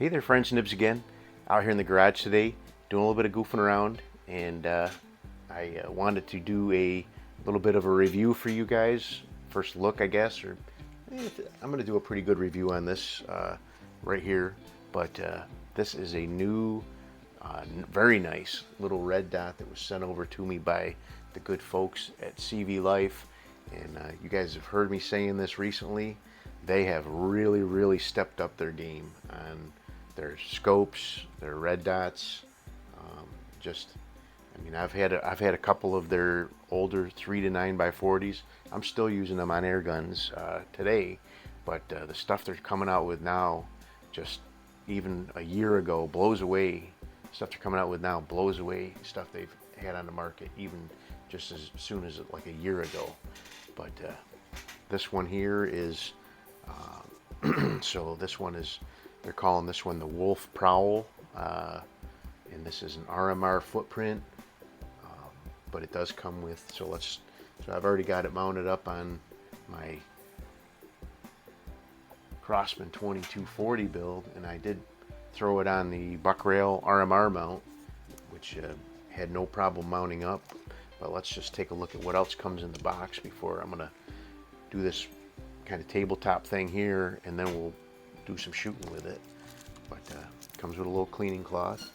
Hey there friends, Nibs again. Out here in the garage today, doing a little bit of goofing around, and I wanted to do a little bit of a review for you guys. First look, I guess, or I'm going to do a pretty good review on this right here. But this is a new, very nice little red dot that was sent over to me by the good folks at CVLife. And you guys have heard me saying this recently. They have really stepped up their game on their scopes, their red dots. I mean, I've had a couple of their older 3 to 9x40s. I'm still using them on air guns today, but the stuff they're coming out with now, just even a year ago, blows away. Stuff they're coming out with now blows away stuff they've had on the market even just as soon as like a year ago. But this one here is so this one is, they're calling this one the Wolfprowl, and this is an RMR footprint, but it does come with, so I've already got it mounted up on my Crossman 2240 build, and I did throw it on the buck rail RMR mount, which had no problem mounting up. But let's just take a look at what else comes in the box before I'm gonna do this kind of tabletop thing here, and then we'll do some shooting with it. But it comes with a little cleaning cloth,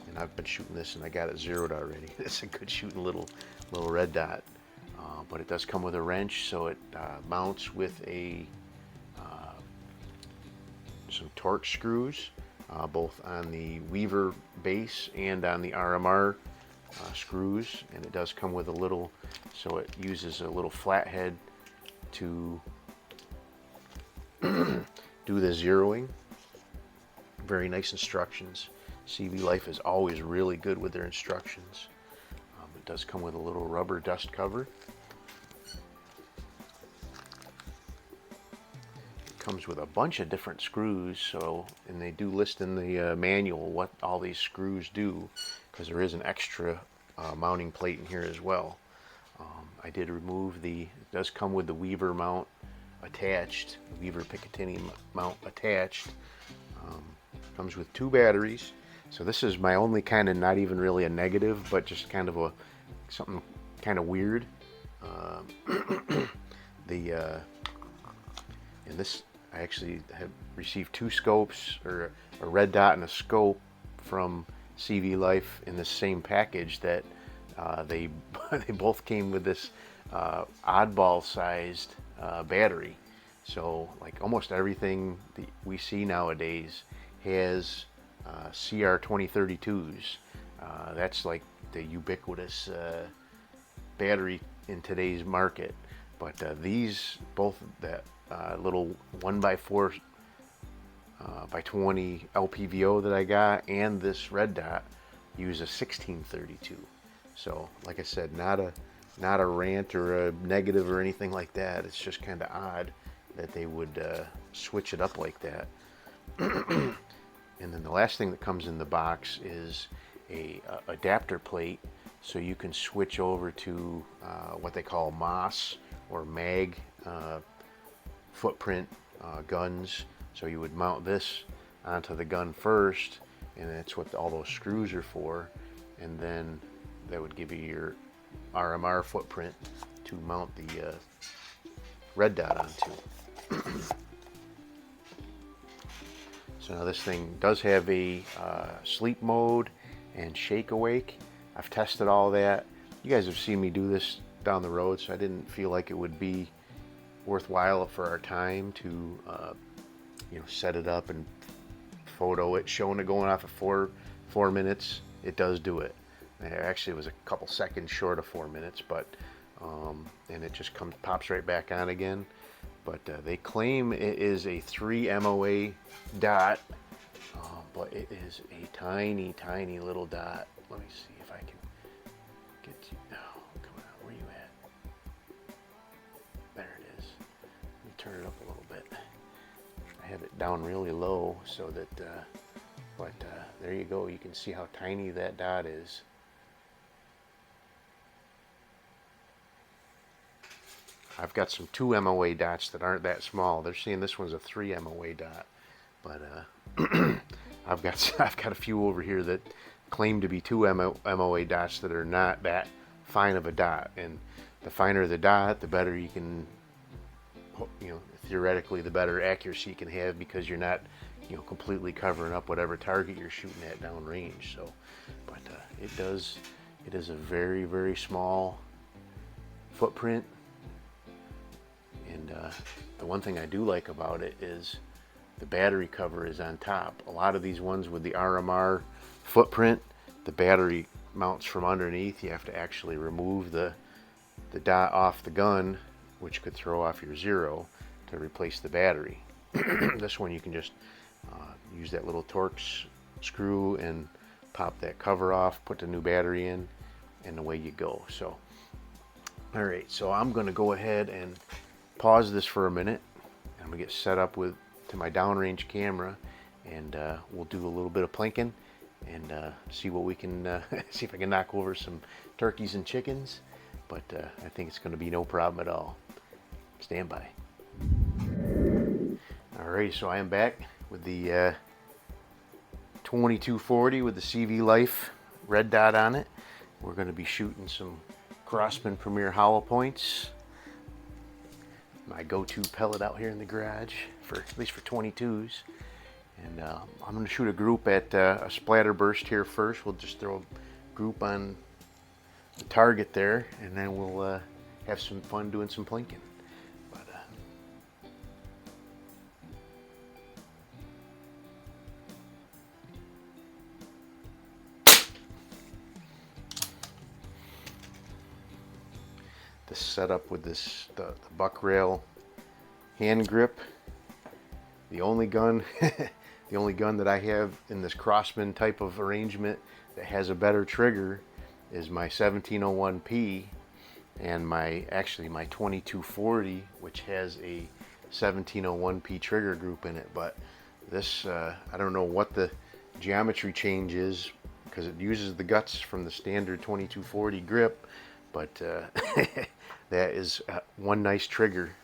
and I've been shooting this and I got it zeroed already. It's a good shooting little red dot, but it does come with a wrench, so it mounts with a some torch screws, both on the Weaver base and on the RMR screws, and it does come with a little, so it uses a little flathead to do the zeroing. Very nice instructions. CVLife is always really good with their instructions. It does come with a little rubber dust cover. It comes with a bunch of different screws, so, and they do list in the manual what all these screws do, because there is an extra mounting plate in here as well. I did remove it does come with the Weaver mount attached, Weaver Picatinny mount attached. Comes with 2 batteries. So this is my only kind of, not even really a negative, but just kind of something kind of weird. And this, I actually have received 2 scopes, or a red dot and a scope from CVLife in the same package that they both came with this oddball sized battery. So like almost everything that we see nowadays has CR 2032s. That's like the ubiquitous battery in today's market. But these, both that little 1x4 by 20 LPVO that I got and this red dot use a 1632. So like I said, not a rant or a negative or anything like that. It's just kind of odd that they would switch it up like that. And then the last thing that comes in the box is a adapter plate, so you can switch over to what they call MOS or mag footprint guns. So you would mount this onto the gun first, and that's what all those screws are for, and then that would give you your RMR footprint to mount the red dot onto. So now this thing does have a sleep mode and shake awake. I've tested all that. You guys have seen me do this down the road, so I didn't feel like it would be worthwhile for our time to set it up and photo it, showing it going off at 4 minutes. It does do it. Actually, it was a couple seconds short of 4 minutes, but and it just pops right back on again. But they claim it is a 3 MOA dot, but it is a tiny little dot. Let me see if I can get you. Oh, come on, where you at? There it is. Let me turn it up a little bit. I have it down really low so that, but there you go. You can see how tiny that dot is. I've got some 2 MOA dots that aren't that small. They're seeing this one's a 3 MOA dot, but I've got a few over here that claim to be 2 MOA dots that are not that fine of a dot, and the finer the dot, the better you can, you know, theoretically the better accuracy you can have, because you're not, you know, completely covering up whatever target you're shooting at downrange. So, but it is a very, very small footprint, and the one thing I do like about it is the battery cover is on top. A lot of these ones with the RMR footprint, the battery mounts from underneath. You have to actually remove the dot off the gun, which could throw off your zero, to replace the battery. This one you can just use that little Torx screw and pop that cover off, put the new battery in, and away you go. So, all right, so I'm gonna go ahead and pause this for a minute. I'm gonna get set up to my downrange camera, and we'll do a little bit of plinking and see what we can see if I can knock over some turkeys and chickens. But I think it's going to be no problem at all. Stand by. Alright, so I am back with the 2240 with the CVLife red dot on it. We're going to be shooting some Crossman Premier hollow points. My go-to pellet out here in the garage, at least for 22s. And I'm going to shoot a group at a splatter burst here first. We'll just throw a group on the target there, and then we'll have some fun doing some plinking. But, the setup with the buck rail hand grip. The only gun the only gun that I have in this Crossman type of arrangement that has a better trigger is my 1701P, and my 2240, which has a 1701P trigger group in it. But this I don't know what the geometry change is, because it uses the guts from the standard 2240 grip, but that is one nice trigger,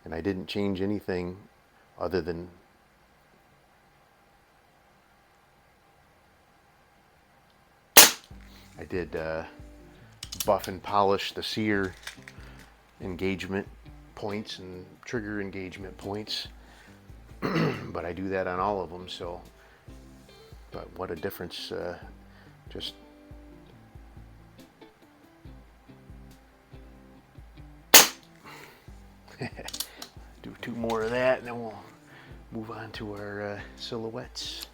and I didn't change anything other than I did buff and polish the sear engagement points and trigger engagement points, but I do that on all of them. So, but what a difference! Just do 2 more of that, and then we'll move on to our silhouettes.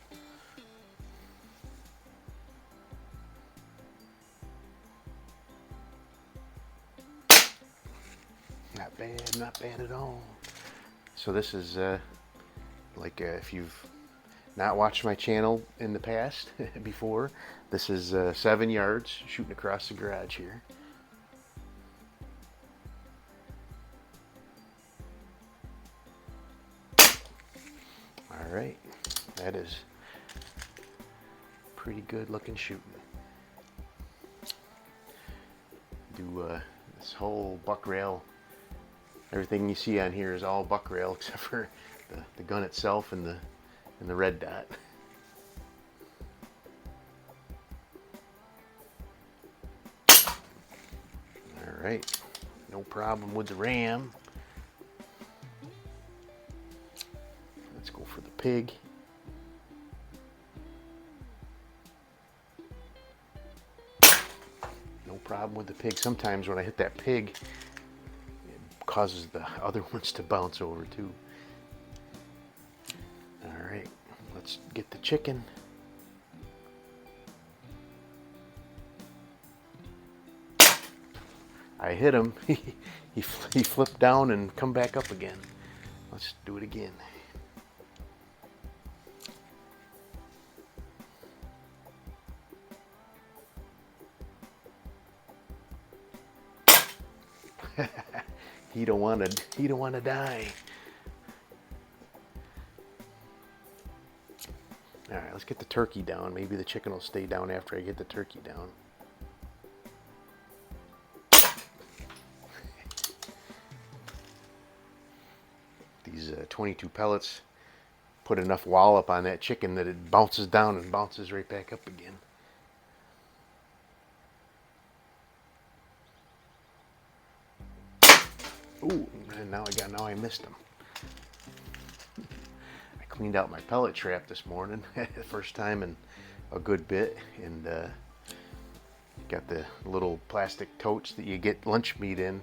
Not bad at all. So this is like if you've not watched my channel in the past before, this is 7 yards shooting across the garage here. All right, that is pretty good looking shooting. Do this whole buck rail. Everything you see on here is all buck rail except for the gun itself and the red dot. All right, no problem with the ram. Let's go for the pig. No problem with the pig. Sometimes when I hit that pig, causes the other ones to bounce over too. All right, let's get the chicken. I hit him. he flipped down and come back up again. Let's do it again. He don't want to die. All right, let's get the turkey down. Maybe the chicken will stay down after I get the turkey down. These 22 pellets put enough wallop on that chicken that it bounces down and bounces right back up again. Ooh, and now I missed them. I cleaned out my pellet trap this morning, first time in a good bit, and got the little plastic totes that you get lunch meat in,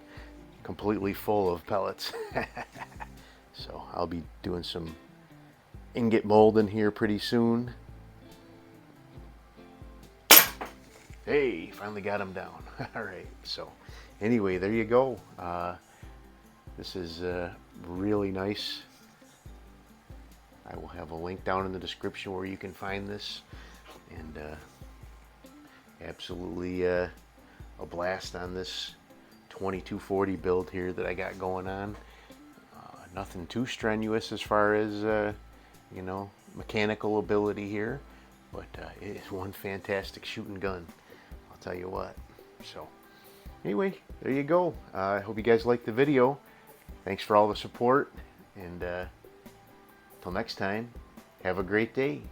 completely full of pellets. So I'll be doing some ingot molding here pretty soon. Hey, finally got them down. All right, so anyway, there you go. This is really nice. I will have a link down in the description where you can find this, and absolutely a blast on this 2240 build here that I got going on. Nothing too strenuous as far as you know, mechanical ability here, but it is one fantastic shooting gun, I'll tell you what. So anyway, there you go. I hope you guys liked the video. Thanks for all the support, and till next time, have a great day.